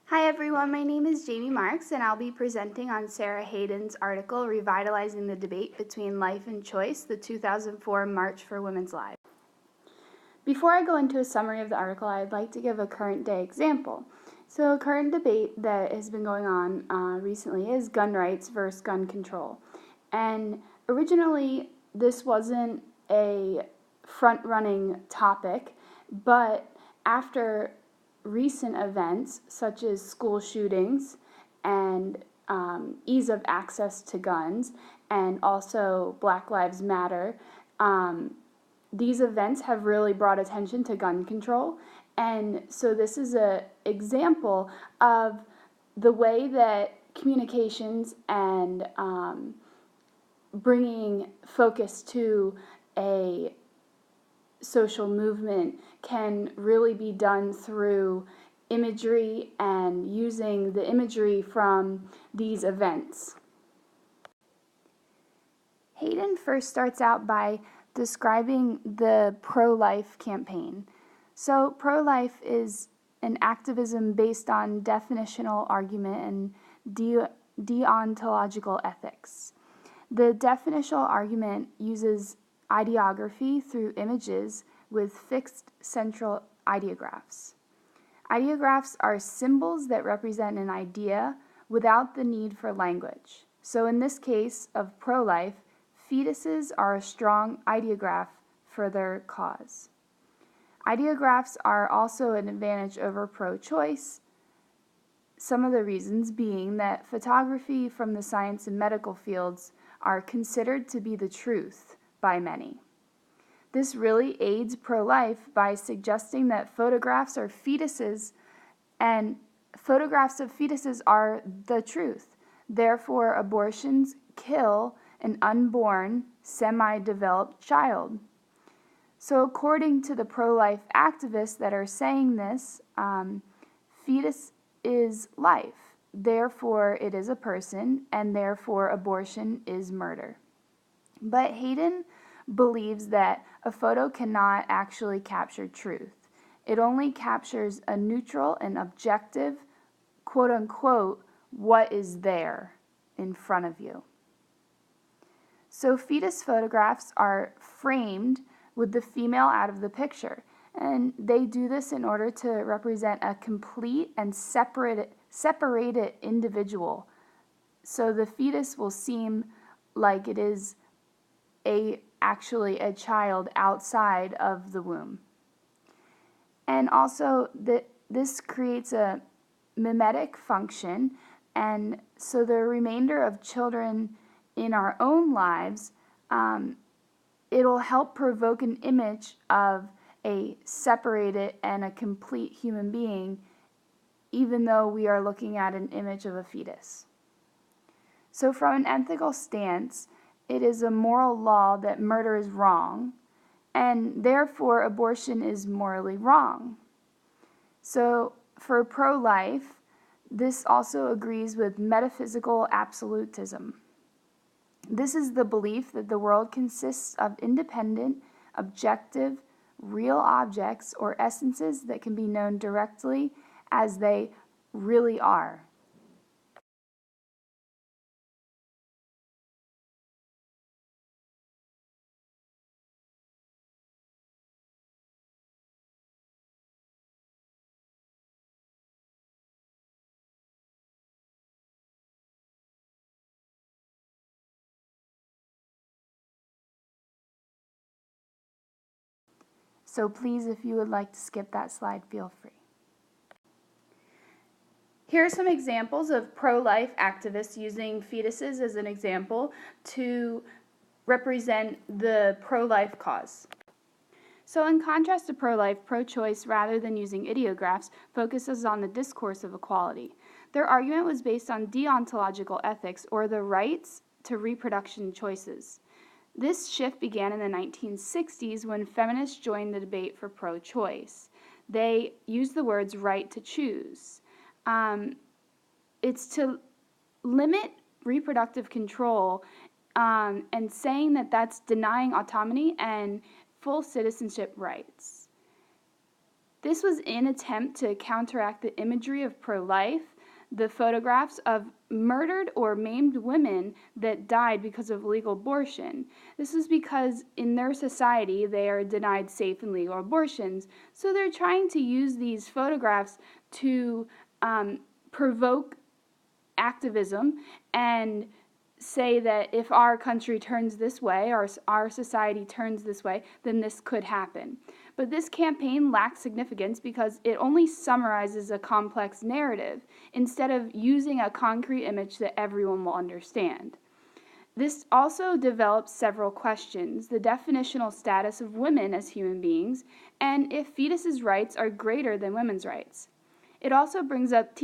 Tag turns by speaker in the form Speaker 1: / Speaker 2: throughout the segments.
Speaker 1: Hi everyone, my name is Jamie Marks and I'll be presenting on Sara Hayden's article, Revitalizing the Debate Between Life and Choice, the 2004 March for Women's Lives. Before I go into a summary of the article, I'd like to give a current day example. So a current debate that has been going on recently is gun rights versus gun control. And originally, this wasn't a front-running topic, but after recent events such as school shootings and ease of access to guns, and also Black Lives Matter, these events have really brought attention to gun control. And so this is an example of the way that communications and bringing focus to a social movement can really be done through imagery and using the imagery from these events. Hayden first starts out by describing the pro-life campaign. So pro-life is an activism based on definitional argument and deontological ethics. The definitional argument uses ideography through images with fixed central ideographs. Ideographs are symbols that represent an idea without the need for language. So in this case of pro-life, fetuses are a strong ideograph for their cause. Ideographs are also an advantage over pro-choice, some of the reasons being that photography from the science and medical fields are considered to be the truth by many. This really aids pro-life by suggesting that photographs of fetuses are the truth. Therefore, abortions kill an unborn, semi-developed child. So according to the pro-life activists that are saying this, fetus is life. Therefore, it is a person, and therefore abortion is murder. But Hayden believes that a photo cannot actually capture truth. It only captures a neutral and objective, quote-unquote, what is there in front of you. So fetus photographs are framed with the female out of the picture, and they do this in order to represent a complete and separated individual. So the fetus will seem like it is actually a child outside of the womb. And also this creates a mimetic function, and so the remainder of children in our own lives, it'll help provoke an image of a separated and a complete human being, even though we are looking at an image of a fetus. So from an ethical stance, it is a moral law that murder is wrong, and therefore abortion is morally wrong. So for pro-life, this also agrees with metaphysical absolutism. This is the belief that the world consists of independent, objective, real objects or essences that can be known directly as they really are. So please, if you would like to skip that slide, feel free. Here are some examples of pro-life activists using fetuses as an example to represent the pro-life cause. So in contrast to pro-life, pro-choice, rather than using ideographs, focuses on the discourse of equality. Their argument was based on deontological ethics, or the rights to reproduction choices. This shift began in the 1960s when feminists joined the debate for pro-choice. They used the words right to choose. It's to limit reproductive control and saying that that's denying autonomy and full citizenship rights. This was in attempt to counteract the imagery of pro-life, the photographs of murdered or maimed women that died because of legal abortion. This is because in their society they are denied safe and legal abortions. So they're trying to use these photographs to provoke activism and say that if our country turns this way, or our society turns this way, then this could happen. But this campaign lacks significance because it only summarizes a complex narrative instead of using a concrete image that everyone will understand. This also develops several questions: the definitional status of women as human beings, and if fetuses' rights are greater than women's rights. It also brings up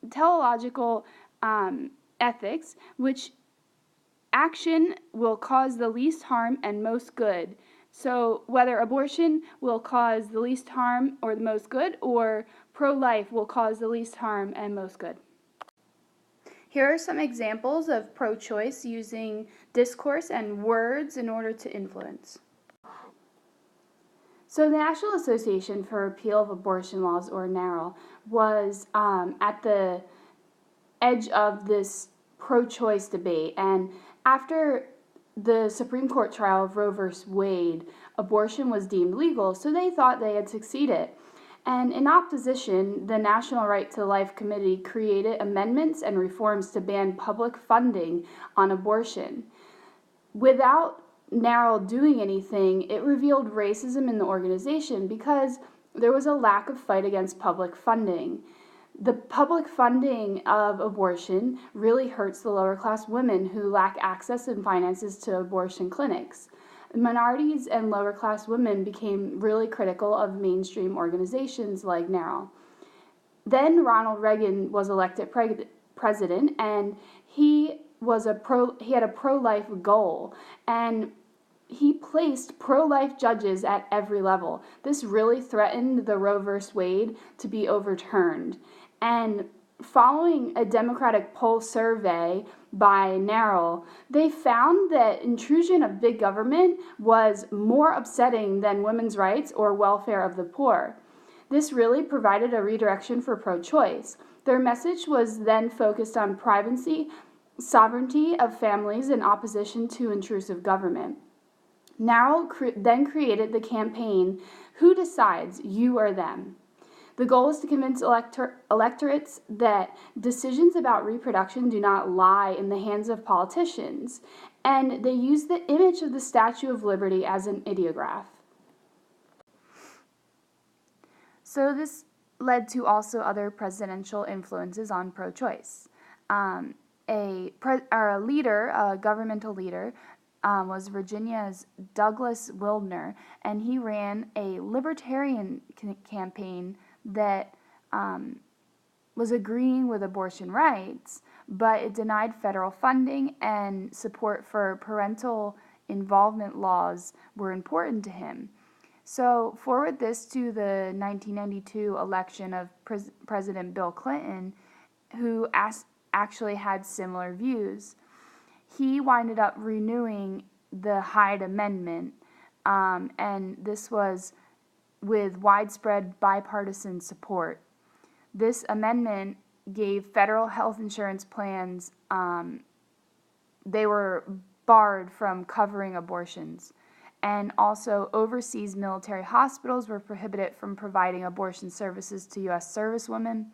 Speaker 1: teleological ethics, which action will cause the least harm and most good. So whether abortion will cause the least harm or the most good, or pro-life will cause the least harm and most good. Here are some examples of pro-choice using discourse and words in order to influence. So the National Association for Repeal of Abortion Laws, or NARAL, was at the edge of this pro-choice debate, and after the Supreme Court trial of Roe v. Wade, abortion was deemed legal, so they thought they had succeeded. And in opposition, the National Right to Life Committee created amendments and reforms to ban public funding on abortion. Without NARAL doing anything, it revealed racism in the organization because there was a lack of fight against public funding. The public funding of abortion really hurts the lower class women who lack access and finances to abortion clinics. Minorities and lower class women became really critical of mainstream organizations like NARAL. Then Ronald Reagan was elected president, and he had a pro-life goal, and he placed pro-life judges at every level. This really threatened the Roe v. Wade to be overturned. And following a Democratic poll survey by NARAL, they found that intrusion of big government was more upsetting than women's rights or welfare of the poor. This really provided a redirection for pro-choice. Their message was then focused on privacy, sovereignty of families, and opposition to intrusive government. NARAL then created the campaign, Who Decides, You or Them? The goal is to convince electorates that decisions about reproduction do not lie in the hands of politicians, and they use the image of the Statue of Liberty as an ideograph. So this led to also other presidential influences on pro-choice. A governmental leader, was Virginia's Douglas Wilder, and he ran a libertarian campaign that was agreeing with abortion rights, but it denied federal funding, and support for parental involvement laws were important to him. So forward this to the 1992 election of President Bill Clinton, who actually had similar views. He winded up renewing the Hyde Amendment, and this was with widespread bipartisan support. This amendment gave federal health insurance plans, they were barred from covering abortions. And also overseas military hospitals were prohibited from providing abortion services to U.S. servicewomen,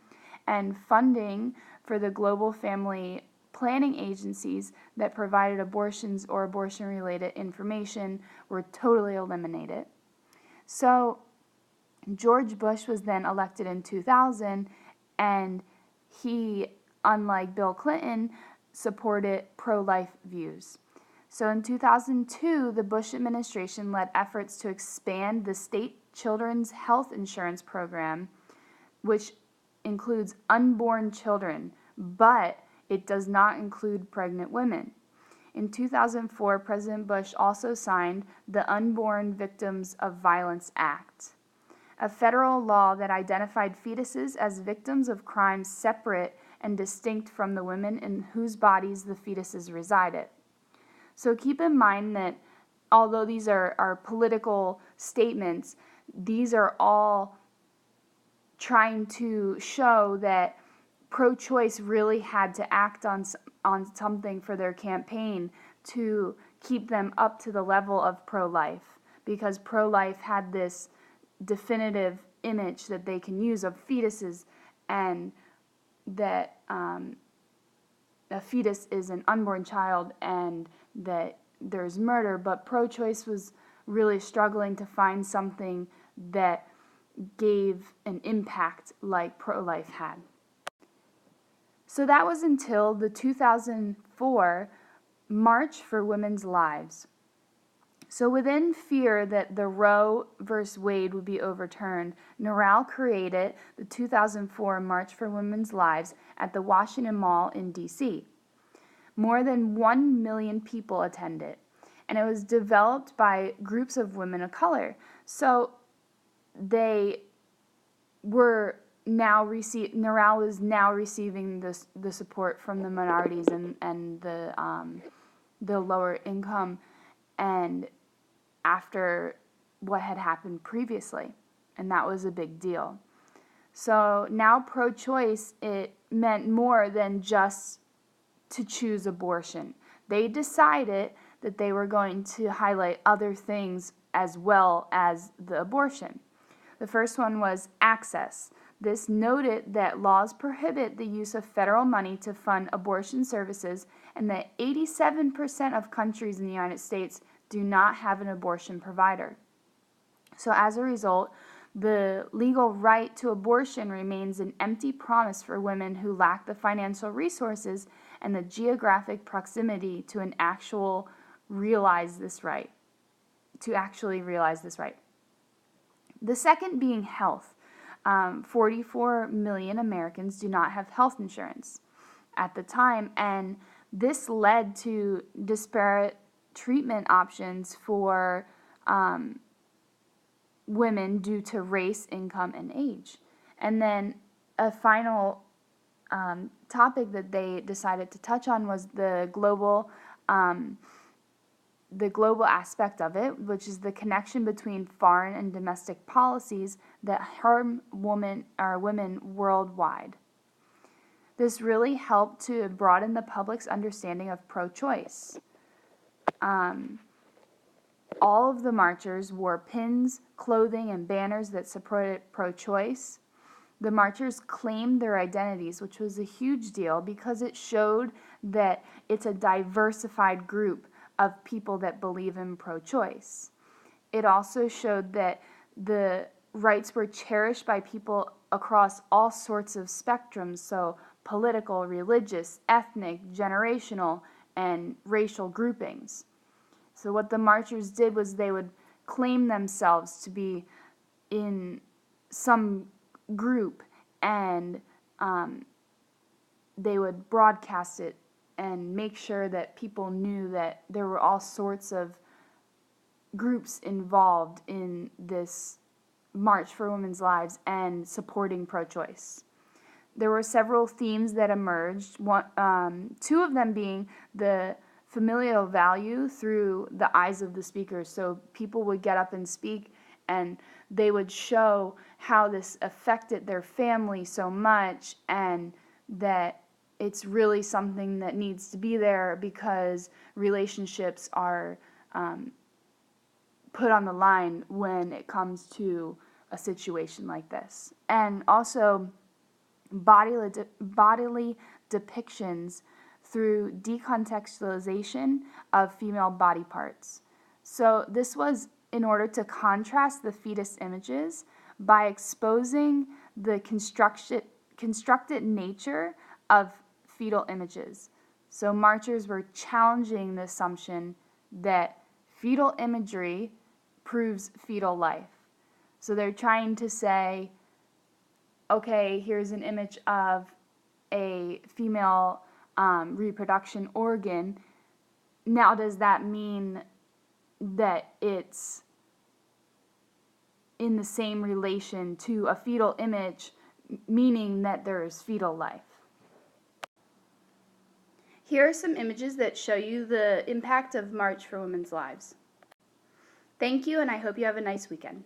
Speaker 1: and funding for the global family planning agencies that provided abortions or abortion-related information were totally eliminated. So George Bush was then elected in 2000, and he, unlike Bill Clinton, supported pro-life views. So in 2002, the Bush administration led efforts to expand the state children's health insurance program, which includes unborn children, but it does not include pregnant women. In 2004, President Bush also signed the Unborn Victims of Violence Act, a federal law that identified fetuses as victims of crimes separate and distinct from the women in whose bodies the fetuses resided. So keep in mind that although these are political statements, these are all trying to show that pro-choice really had to act on something for their campaign to keep them up to the level of pro-life, because pro-life had this definitive image that they can use of fetuses, and that a fetus is an unborn child and that there's murder. But pro-choice was really struggling to find something that gave an impact like pro-life had. So that was until the 2004 March for Women's Lives. So within fear that the Roe versus Wade would be overturned, Norral created the 2004 March for Women's Lives at the Washington Mall in D.C. More than 1 million people attended, and it was developed by groups of women of color. So they were now Norral was now receiving the support from the minorities and the lower income, and after what had happened previously, and that was a big deal. So now pro-choice, it meant more than just to choose abortion. They decided that they were going to highlight other things as well as the abortion. The first one was access. This noted that laws prohibit the use of federal money to fund abortion services, and that 87% of countries in the United States do not have an abortion provider. So as a result, the legal right to abortion remains an empty promise for women who lack the financial resources and the geographic proximity to actually realize this right. The second being health. 44 million Americans do not have health insurance at the time, and this led to disparate treatment options for women due to race, income, and age. And then a final topic that they decided to touch on was the global aspect of it, which is the connection between foreign and domestic policies that harm women worldwide. This really helped to broaden the public's understanding of pro-choice. All of the marchers wore pins, clothing, and banners that supported pro-choice. The marchers claimed their identities, which was a huge deal because it showed that it's a diversified group of people that believe in pro-choice. It also showed that the rights were cherished by people across all sorts of spectrums, so political, religious, ethnic, generational, and racial groupings. So what the marchers did was they would claim themselves to be in some group, and they would broadcast it and make sure that people knew that there were all sorts of groups involved in this March for Women's Lives and supporting pro-choice. There were several themes that emerged, two of them being the familial value through the eyes of the speakers. So people would get up and speak, and they would show how this affected their family so much, and that it's really something that needs to be there because relationships are put on the line when it comes to a situation like this. And also bodily depictions through decontextualization of female body parts. So this was in order to contrast the fetus images by exposing the constructed nature of fetal images. So marchers were challenging the assumption that fetal imagery proves fetal life. So they're trying to say, okay, here's an image of a female reproduction organ. Now, does that mean that it's in the same relation to a fetal image, meaning that there is fetal life? Here are some images that show you the impact of March for Women's Lives. Thank you, and I hope you have a nice weekend.